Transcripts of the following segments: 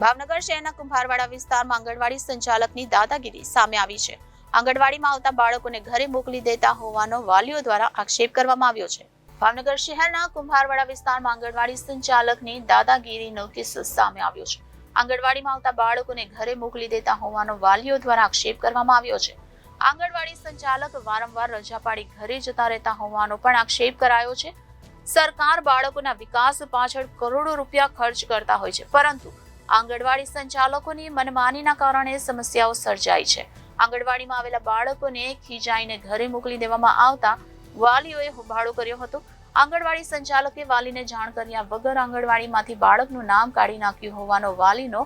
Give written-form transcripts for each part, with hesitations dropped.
ભાવનગર શહેરના કુંભારવાડા વિસ્તારમાં આંગણવાડી સંચાલકની દાદાગીરી સામે આવી છે। આંગણવાડીમાં આવતા બાળકોને ઘરે મોકલી દેતા હોવાનો વાલીઓ દ્વારા આક્ષેપ કરવામાં આવ્યો છે। ભાવનગર શહેરના કુંભારવાડા વિસ્તારમાં આંગણવાડી સંચાલકની દાદાગીરીનો કિસ્સો સામે આવ્યો છે। આંગણવાડીમાં આવતા બાળકોને ઘરે મોકલી દેતા હોવાનો વાલીઓ દ્વારા આક્ષેપ કરવામાં આવ્યો છે। આંગણવાડી સંચાલક વારંવાર રજા પાડી ઘરે જતા રહેતા હોવાનો પણ આક્ષેપ કરાયો છે। સરકાર બાળકોના વિકાસ પાછળ કરોડો રૂપિયા ખર્ચ કરતા હોય છે, પરંતુ આંગણવાડી સંચાલકોની મનમાનીના કારણે સમસ્યાઓ સર્જાઈ છે। આંગણવાડીમાં આવેલા બાળકોને ખીજાઈને ઘરે મોકલી દેવામાં આવતા વાલીઓએ હોબાળો કર્યો હતો। આંગણવાડી સંચાલકે વાલીને જાણ કર્યા વગર આંગણવાડીમાંથી બાળકનું નામ કાઢી નાખ્યું હોવાનો વાલીનો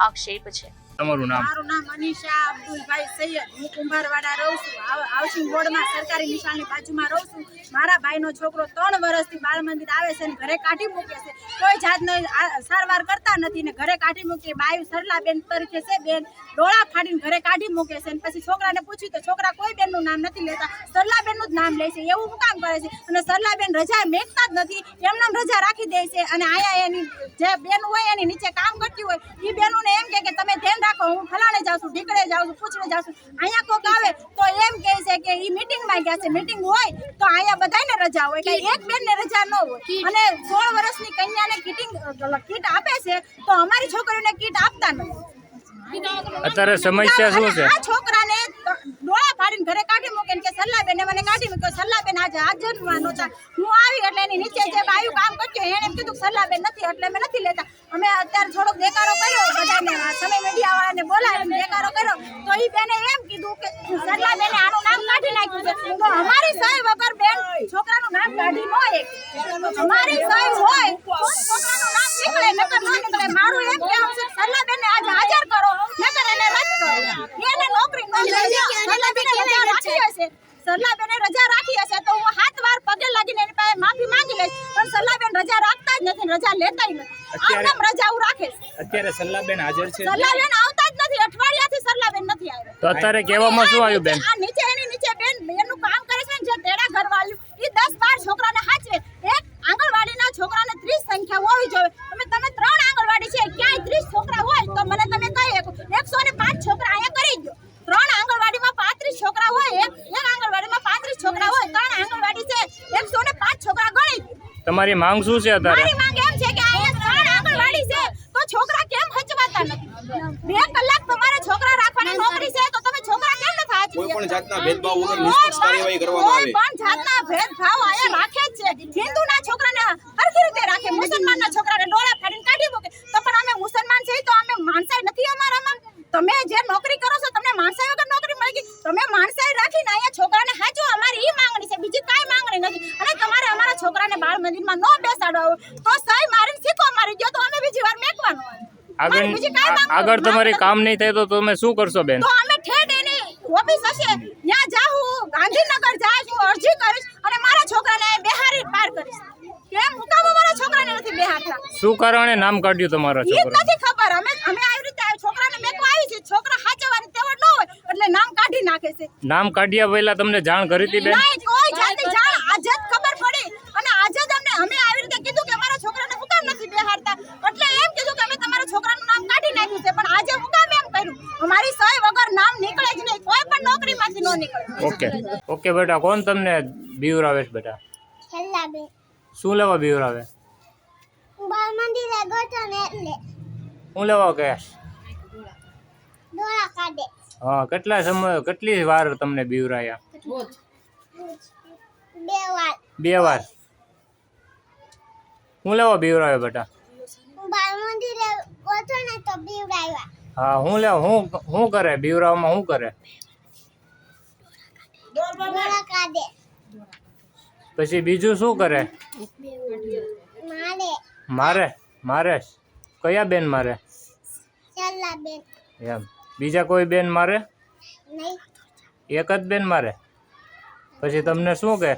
આક્ષેપ છે। તમારું નામ? મારું નામ મનીષા અબ્દુલભાઈ સૈયદ। હું કુંભારવાડા રહું છું। હાઉસિંગ બોર્ડમાં સરકારી નિશાળની બાજુમાં રહું છું। મારા ભાઈનો છોકરો 3 વર્ષથી બાળ મંદિર આવે છે અને ઘરે કાઢી મૂકે છે। કોઈ જાતનો સારવાર કરતા નથી ને ઘરે કાઢી મૂકે। બાયું સરલાબેન તરીકે છે, બેન ડોળા ફાડીને ઘરે કાઢી મૂકે છે અને પછી છોકરાને પૂછ્યું તો છોકરા કોઈ બેનનું નામ નથી લેતા, સરલાબેનનું જ નામ લે છે। એવું શું કામ કરે છે? અને સરલાબેન રજા મેકતા જ નથી, એમને રજા રાખી દે છે અને આયા એની જે બેન હોય એની નીચે કામ કરતી હોય એ બેનોને એમ કે તમે ધ્યાન રાખો, હું ફલાણે જાઉં છું, ઢીકડે જાઉં છું, પૂછડે જાઉં છું। અહીંયા કોક આવે તો એમ કહે છે કે એ મીટિંગમાં ગયા છે। મીટિંગ હોય તો અહીંયા બધાને રજા હોય, કે એક બેનને રજા ન હોય। અને 16 વર્ષની કન્યાને કીટ આપે છે તો અમારી છોકરીઓને કીટ આપતા નથી। અત્યારે સમસ્યા શું છે? આ છોકરાને ડોળા ફાડીને ઘરે કાઢી મૂકે કે સરલાબેને મને કાઢી મૂક્યો। સરલાબેન આજે હાજરમાં નહોતા, હું આવી એટલે એની નીચે જે બાયું કામ કરતી એને એમ કીધું સરલાબેન નથી એટલે અમે નથી લેતા। અમે અત્યારે થોડોક દેકારો કર્યો, બધાને સમય મીડિયાવાળાને બોલાવીને દેકારો કર્યો તો એ બેને એમ કીધું કે સરલાબેને આનું નામ કાઢી નાખ્યું છે। તો અમારી સહી વગર બેન છોકરાનું નામ કાઢી ન એક, અમારી સહી હોય તો છોકરાનું નામ નીકળે, નકર ન નીકળે। મારું એમ કહેવું છે સરલાબેનને આજે હાજર કરો, નકર એને રદ કરો। એને નોકરી ન મળે। સરલાબેને રજા રાખી હશે, સરલાબેને રજા રાખી હશે તો હું 7 વાર પગે લાગીને એની પાસે માફી માંગી લઈશ, પણ સરલાબેન રજા રાખતા જ નથી, રજા લેતા જ નથી। આમ રજા રાખે છે। અત્યારે સરલાબેન હાજર છે? સરલાબેન આવતા જ નથી, અઠવાડિયાથી સરલાબેન નથી આવ્યા। તો અત્યારે કહેવામાં શું આવ્યું બેન? આ નીચે એની નીચે બેનનું કામ કરે છે ને, જે તેડા ઘરવાળું એ 10-12 છોકરાને હાચવે। એક આંગણવાડીના છોકરાને 30 સંખ્યા હોવી જોઈએ। તમે 3 આંગણવાડી છે, ક્યાંય 30 છોકરા હોય તો મને તમે કહી શકો 105 છોકરા અહીંયા કરી દો। 3 આંગણવાડીમાં 35 છોકરા હોય, એક આંગણવાડીમાં 35 છોકરા હોય, 3 આંગણવાડી છે, 105 છોકરા ગણી દો। તમારી માંગ શું છે અત્યારે? મારી માંગ એમ છે કે અહીંયા 3 આંગણવાડી છે તો છોકરા કેમ હચવાતા નથી? 2 કલાક તમારે છોકરા રાખવાની નોકરી છે તો તમે છોકરા કેમ નથી હાચવી? કોઈ પણ જાતના ભેદભાવ વગર નિષ્પક્ષ કાર્યવાહી કરવામાં આવે। કોઈ પણ જાતના ભેદભાવ અહીંયા રાખે જ છે। હિન્દુના છોકરાને હરખી રીતે રાખે, મુસલમાનના છોકરાને ડોળા ફાડીને કાઢી મૂકે। તો પણ અમે મુસલમાન છીએ તો અમે માણસાઈ નથી અમારામાં? તમે જે નોકરી કરો છો તમને માણસાઈ વગર નોકરી મળી ગઈ, તમે માણસાઈ રાખીને અહીંયા છોકરાને હાચો, અમારી ઈ માંગણી છે, બીજી કાંઈ માંગણી નથી। અને તમારે અમારા છોકરાને બાળ મંદિરમાં ન બેસાડવા હોય તો સહી મારીને સિક્કો મારી દો તો અમે બીજી વાર મેકવાનો હોય। આગળ તમારી કામ નહીં થાય તો તમે શું કરશો બેન? તો અમે ઠેઠ એની ઓફિસ હશે ત્યાં જાઉં, ગાંધીનગર જાઉં, અરજી કરીશ અને મારા છોકરાને બેહારી પાર કરીશ। કેમ હું કામ મારા છોકરાને નથી બેહારતા? શું કારણે નામ કાઢ્યું તમારા ઈ જ છોકરા? નથી ખબર। અમે આવી રીતે છોકરાને મેકવા આવી છે, છોકરા હાચવવાની તેવડ ન હોય એટલે નામ કાઢી નાખે છે। નામ કાઢ્યા પહેલા તમને જાણ કરી હતી બેન? નહીં, કોઈ જાતની જાણ આજે જ ખબર પડી અને આજે જ અમે આવી રીતે કીધું કે અમારા છોકરાને હું કામ નથી બેહારતા, એટલે એમ કીધું કે અમે તમારા છોકરાનું નામ કાઢી નાખ્યું છે, પણ આજે હું કામ એમ કર્યું? અમારી સહી વગર નામ નીકળે જ નહીં, કોઈ પણ નોકરીમાંથી ન નીકળે। ઓકે બેટા, કોણ તમને બીવરાવે છે બેટા? સરલાબેન શું લેવા બીવરાવે? બાળ મંદિરે ગયો ને એટલે શું લેવા કે? ડોળા કાઢે। હા, કેટલી વાર તમને બીવરાયા? 2 વાર। 2 વાર? શું લેવા બીવરાવે બેટા? બાળ મંદિરે ગયો ને તો બીવડાવ્યા। હા, શું કરે બીવરાવામાં? શું કરે? ડોળા કાઢે। પછી બીજું શું કરે? મારે? કયા બેન મારે? સરલાબેન એમ? બીજા કોઈ બેન મારે? નહીં। એક જ બેન મારે? પછી તમને શું કે?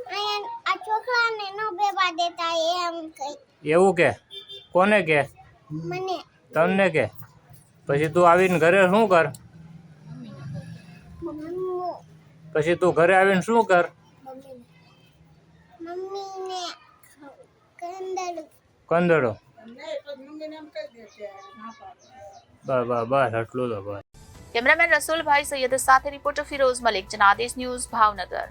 અહીંયા આ છોકરાને ન બેવા દેતા એમ કઈ। એવું કે? કોને કે? મને તમને કે? પછી તું આવીને ઘરે શું કર? પછી તું ઘરે આવીને શું કર? મમ્મીને કંદડું કંદડો બસ આટલું તો બસ. કેમેરામેન રસુલભાઈ સૈયદ સાથે રિપોર્ટર ફિરોઝ મલિક, જનાદેશ ન્યૂઝ, ભાવનગર.